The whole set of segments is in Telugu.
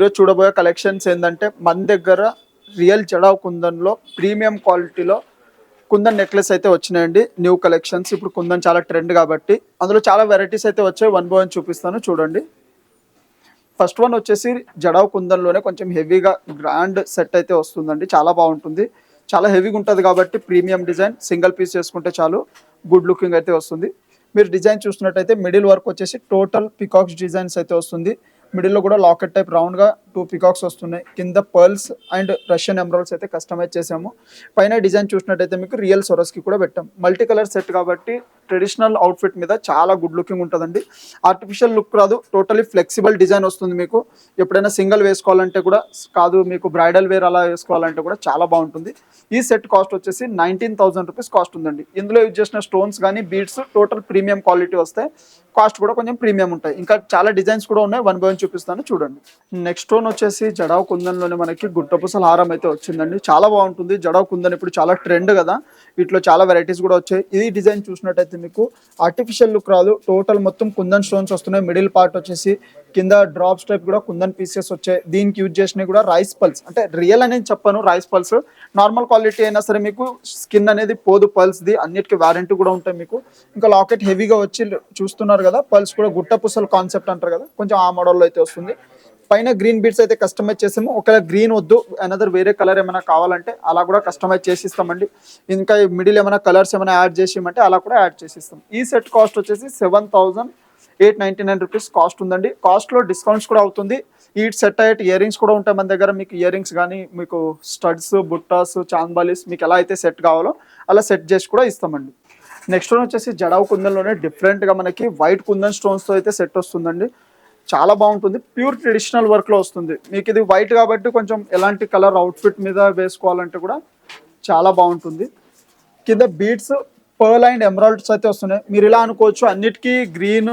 ఈరోజు చూడబోయే కలెక్షన్స్ ఏంటంటే మన దగ్గర రియల్ జడావ్ కుందన్లో ప్రీమియం క్వాలిటీలో కుందన్ నెక్లెస్ అయితే వచ్చినాయండి. New collections. ఇప్పుడు కుందన్ చాలా ట్రెండ్ కాబట్టి అందులో చాలా వెరైటీస్ అయితే వచ్చాయి. వన్ బై వన్ చూపిస్తాను చూడండి. ఫస్ట్ వన్ వచ్చేసి జడావ్ కుందన్లోనే కొంచెం హెవీగా గ్రాండ్ సెట్ అయితే వస్తుందండి. చాలా బాగుంటుంది. చాలా హెవీగా ఉంటుంది కాబట్టి ప్రీమియం డిజైన్. సింగిల్ పీస్ చేసుకుంటే చాలు గుడ్ లుకింగ్ అయితే వస్తుంది. మీరు డిజైన్ చూస్తున్నట్టయితే మిడిల్ వర్క్ వచ్చేసి టోటల్ పికాక్స్ డిజైన్స్ అయితే వస్తుంది. మిడిల్లో కూడా లాకెట్ టైప్ రౌండ్గా 2 పికాక్స్ వస్తున్నాయి. కింద పర్ల్స్ అండ్ రష్యన్ ఎమరాల్డ్స్ అయితే కస్టమైజ్ చేసాము. పైన డిజైన్ చూసినట్టయితే మీకు రియల్ సొరస్కి కూడా పెట్టాం. మల్టీ కలర్ సెట్ కాబట్టి ట్రెడిషనల్ అవుట్ఫిట్ మీద చాలా గుడ్ లుకింగ్ ఉంటుందండి. ఆర్టిఫిషియల్ లుక్ రాదు. టోటలీ ఫ్లెక్సిబుల్ డిజైన్ వస్తుంది. మీకు ఎప్పుడైనా సింగిల్ వేసుకోవాలంటే కూడా కాదు, మీకు బ్రైడల్ వేర్ అలా వేసుకోవాలంటే కూడా చాలా బాగుంటుంది. ఈ సెట్ కాస్ట్ వచ్చేసి 19,000 రూపీస్ కాస్ట్ ఉందండి. ఇందులో యూజ్ చేసిన స్టోన్స్ కానీ బీడ్స్ టోటల్ ప్రీమియం క్వాలిటీ వస్తాయి. కాస్ట్ కూడా కొంచెం ప్రీమియం ఉంటాయి. ఇంకా చాలా డిజైన్స్ కూడా ఉన్నాయి. వన్ బై వన్ చూపిస్తాను చూడండి. నెక్స్ట్ స్టోన్ వచ్చేసి జడావ్ కుందన్లోనే మనకి గుట్టపూసల హారం అయితే వచ్చిందండి. చాలా బాగుంటుంది. జడావ్ కుందన్ ఇప్పుడు చాలా ట్రెండ్ కదా, వీటిలో చాలా వెరైటీస్ కూడా వచ్చాయి. ఈ డిజైన్ చూసినట్టయితే మీకు ఆర్టిఫిషియల్ లుక్ రాదు. టోటల్ మొత్తం కుందన్ స్టోన్స్ వస్తున్నాయి. మిడిల్ పార్ట్ వచ్చేసి కింద డ్రాప్స్ టైప్ కూడా కుందన్ పీసెస్ వచ్చాయి. దీనికి యూజ్ చేసినవి కూడా రైస్ పల్స్, అంటే రియల్ అనేది చెప్పను, రైస్ పల్స్ నార్మల్ క్వాలిటీ అయినా సరే మీకు స్కిన్ అనేది పోదు. పల్స్ది అన్నిటికీ వారంటీ కూడా ఉంటాయి మీకు. ఇంకా లాకెట్ హెవీగా వచ్చి చూస్తున్నారు కదా, పల్స్ కూడా గుట్టపూసల కాన్సెప్ట్ అంటారు కదా, కొంచెం ఆ మోడల్లో అయితే వస్తుంది. పైన గ్రీన్ బీడ్స్ అయితే కస్టమైజ్ చేసాము. ఒకవేళ గ్రీన్ వద్దు, అనదర్ వేరే కలర్ ఏమైనా కావాలంటే అలా కూడా కస్టమైజ్ చేసి ఇస్తామండి. ఇంకా మిడిల్ ఏమైనా కలర్స్ ఏమైనా యాడ్ చేసి ఇవ్వమంటే అలా కూడా యాడ్ చేసి ఇస్తాం. ఈ సెట్ కాస్ట్ వచ్చేసి 7,899 రూపీస్ కాస్ట్ ఉందండి. కాస్ట్లో డిస్కౌంట్స్ కూడా అవుతుంది. ఈ సెట్ అయ్యే ఇయర్ రింగ్స్ కూడా ఉంటాయి మన దగ్గర. మీకు ఇయర్ రింగ్స్ కానీ మీకు స్టడ్స్, బుట్టాస్, చాంద్బాలీస్ మీకు ఎలా అయితే సెట్ కావాలో అలా సెట్ చేసి కూడా ఇస్తామండి. నెక్స్ట్ వన్ వచ్చేసి జడావ్ కుందన్లోనే డిఫరెంట్గా మనకి వైట్ కుందన్ స్టోన్స్తో అయితే సెట్ వస్తుందండి. చాలా బాగుంటుంది. ప్యూర్ ట్రెడిషనల్ వర్క్లో వస్తుంది. మీకు ఇది వైట్ కాబట్టి కొంచెం ఎలాంటి కలర్ అవుట్ఫిట్ మీద వేసుకోవాలంటే కూడా చాలా బాగుంటుంది. కింద బీడ్స్ పర్ల్ అండ్ ఎమరాల్డ్స్ అయితే వస్తున్నాయి. మీరు ఇలా అనుకోవచ్చు, అన్నిటికీ గ్రీన్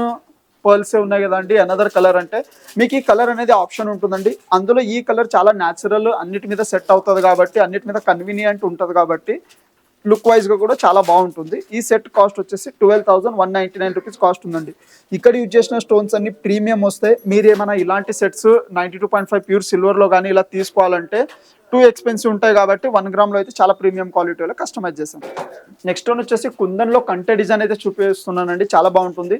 పర్ల్సే ఉన్నాయి కదండి, అనదర్ కలర్ అంటే మీకు ఈ కలర్ అనేది ఆప్షన్ ఉంటుందండి. అందులో ఈ కలర్ చాలా న్యాచురల్, అన్నిటి మీద సెట్ అవుతుంది కాబట్టి, అన్నిటి మీద కన్వీనియంట్ ఉంటుంది కాబట్టి లుక్ వైజ్గా కూడా చాలా బాగుంటుంది. ఈ సెట్ కాస్ట్ వచ్చేసి 12,199 రూపీస్ కాస్ట్ ఉందండి. ఇక్కడ యూజ్ చేసిన స్టోన్స్ అన్ని ప్రీమియం వస్తాయి. మీరు ఏమైనా ఇలాంటి సెట్స్ 92.5 ప్యూర్ సిల్వర్లో కానీ ఇలా తీసుకోవాలంటే టూ ఎక్స్పెన్సివ్ ఉంటాయి కాబట్టి 1 గ్రామ్లో అయితే చాలా ప్రీమియం క్వాలిటీలో కస్టమైజ్ చేసాం. నెక్స్ట్ వన్ వచ్చేసి కుందన్లో కంటే డిజైన్ అయితే చూపిస్తున్నానండి. చాలా బాగుంటుంది.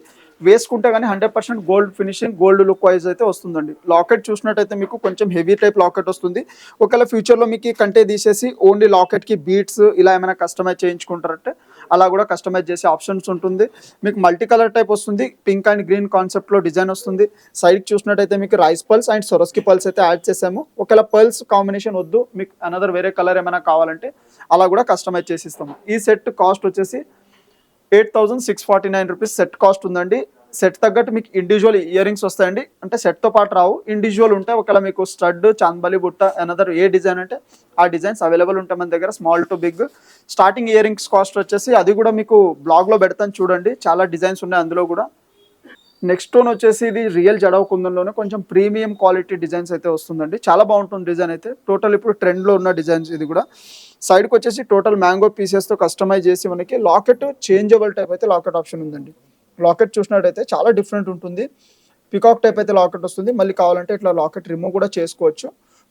వేసుకుంటే కానీ 100% gold finishing, gold look wise అయితే వస్తుందండి. లాకెట్ చూసినట్టయితే మీకు కొంచెం హెవీ టైప్ లాకెట్ వస్తుంది. ఒకవేళ ఫ్యూచర్లో మీకు కంటే తీసేసి ఓన్లీ లాకెట్కి బీడ్స్ ఇలా ఏమైనా కస్టమైజ్ చేయించుకుంటారంటే అలా కూడా కస్టమైజ్ చేసే ఆప్షన్స్ ఉంటుంది. మీకు మల్టీ కలర్ టైప్ వస్తుంది. పింక్ అండ్ గ్రీన్ కాన్సెప్ట్లో డిజైన్ వస్తుంది. సైడ్ చూసినట్టయితే మీకు రైస్ పల్స్ అండ్ సొరస్కి పల్స్ అయితే యాడ్ చేసాము. ఒకవేళ పల్స్ కాంబినేషన్ వద్దు, మీకు అనదర్ వేరే కలర్ ఏమైనా కావాలంటే అలా కూడా కస్టమైజ్ చేసి ఇస్తాము. ఈ సెట్ కాస్ట్ వచ్చేసి 8,649 రూపీస్ సెట్ కాస్ట్ ఉందండి. సెట్ తగ్గట్టు మీకు ఇండివిజువల్ ఇయర్ రింగ్స్ వస్తాయండి. అంటే సెట్తో పాటు రావు, ఇండివిజువల్ ఉంటాయి. ఒకవేళ మీకు స్టడ్, చాంద్బాలి, బుట్ట, అనదర్ ఏ డిజైన్ అంటే ఆ డిజైన్స్ అవైలబుల్ ఉంటాయి మన దగ్గర, small to big. Starting earrings cost వచ్చేసి అది కూడా మీకు బ్లాగ్లో పెడతాను చూడండి, చాలా డిజైన్స్ ఉన్నాయి అందులో కూడా. నెక్స్ట్ వన్ వచ్చేసి ఇది రియల్ జడావ్ కుందన్లోనే కొంచెం ప్రీమియం క్వాలిటీ డిజైన్స్ అయితే వస్తుందండి. చాలా బాగుంటుంది డిజైన్ అయితే. టోటల్ ఇప్పుడు ట్రెండ్లో ఉన్న డిజైన్స్ ఇది కూడా. సైడ్కి వచ్చేసి టోటల్ మ్యాంగో పీసెస్తో కస్టమైజ్ చేసి మనకి లాకెట్ చేంజబుల్ టైప్ అయితే లాకెట్ ఆప్షన్ ఉందండి. లాకెట్ చూసినట్టయితే చాలా డిఫరెంట్ ఉంటుంది. పికాక్ టైప్ అయితే లాకెట్ వస్తుంది. మళ్ళీ కావాలంటే ఇట్లా లాకెట్ రిమూవ్ కూడా చేసుకోవచ్చు.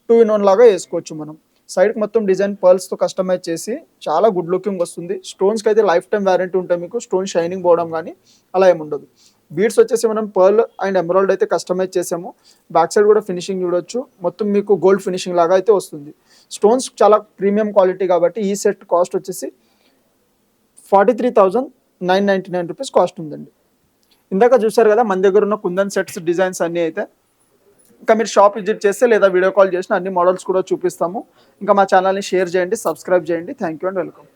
2 in 1 లాగా వేసుకోవచ్చు మనం. సైడ్కి మొత్తం డిజైన్ పర్ల్స్తో కస్టమైజ్ చేసి చాలా గుడ్ లుకింగ్ వస్తుంది. స్టోన్స్కి అయితే లైఫ్ టైం వారంటీ ఉంటాయి. మీకు స్టోన్ షైనింగ్ పోవడం కానీ అలా ఏముండదు. బీడ్స్ వచ్చేసి మనం పర్ల్ అండ్ ఎమరాల్డ్ అయితే కస్టమైజ్ చేసాము. బ్యాక్ సైడ్ కూడా ఫినిషింగ్ చూడొచ్చు. మొత్తం మీకు గోల్డ్ ఫినిషింగ్ లాగా అయితే వస్తుంది. స్టోన్స్ చాలా ప్రీమియం క్వాలిటీ కాబట్టి ఈ సెట్ కాస్ట్ వచ్చేసి 43,999 రూపీస్ కాస్ట్ ఉందండి. ఇందాక చూసారు కదా మన దగ్గర ఉన్న కుందన్ సెట్స్ డిజైన్స్ అన్నీ అయితే. ఇంకా మీరు షాప్ విజిట్ చేస్తే లేదా వీడియో కాల్ చేసిన అన్ని మోడల్స్ కూడా చూపిస్తాము. ఇంకా మా ఛానల్ని షేర్ చేయండి, సబ్స్క్రైబ్ చేయండి. Thank you and welcome.